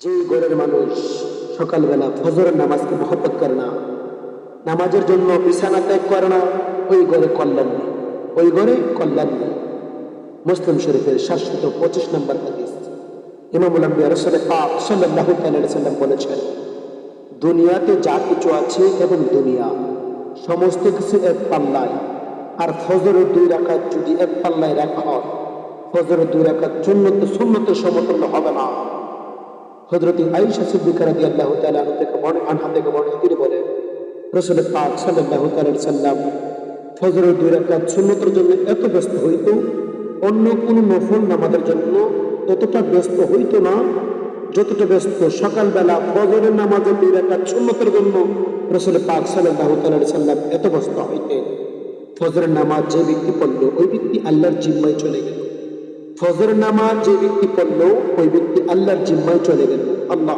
যে ঘরের মানুষ সকালবেলা ফজরের নামাজকে মহব্বত করে না, নামাজের জন্য বিছানা ত্যাগ করে না, ওই ঘরে কল্যাণ নেই, ওই ঘরে কল্যাণ নেই। মুসলিম শরীফের 725 নম্বর হাদিস। ইমামুল আম্বিয়া রাসূল পাক সাল্লাল্লাহু আলাইহি সাল্লাম বলেছেন, দুনিয়াতে যা কিছু আছে এবং দুনিয়া সমস্ত কিছু এক পাল্লায়, আর ফজরের 2 রাকাত যদি এক পাল্লায় রাখা হয়, ফজরের 2 রাকাত সুন্নতের সমতুল্য হবে না। হযরত আয়েশা সিদ্দিকা রাদিয়াল্লাহু তাআলা আনহা থেকে বর্ণিত, তিনি বলেন, রাসূল পাক সাল্লাল্লাহু আলাইহি সাল্লাম ফজরের 2 রাকাত সুন্নতের জন্য এত ব্যস্ত হইত, অন্য কোনো নফল নামাজের জন্য ততটা ব্যস্ত হইত না যতটা ব্যস্ত সকালবেলা ফজরের নামাজের 2 রাকাত সুন্নতের জন্য রাসূল পাক সাল্লাল্লাহু আলাইহি সাল্লাম এত ব্যস্ত হইতেন। ফজরের নামাজ যে ব্যক্তি পড়ল, ওই ব্যক্তি আল্লাহর জিম্মায় চলে গেল। ফজরের নামাজ যে ব্যক্তি পড়ল, ওই ব্যক্তি আল্লাহর জিম্মায় চলে গেল। আল্লাহ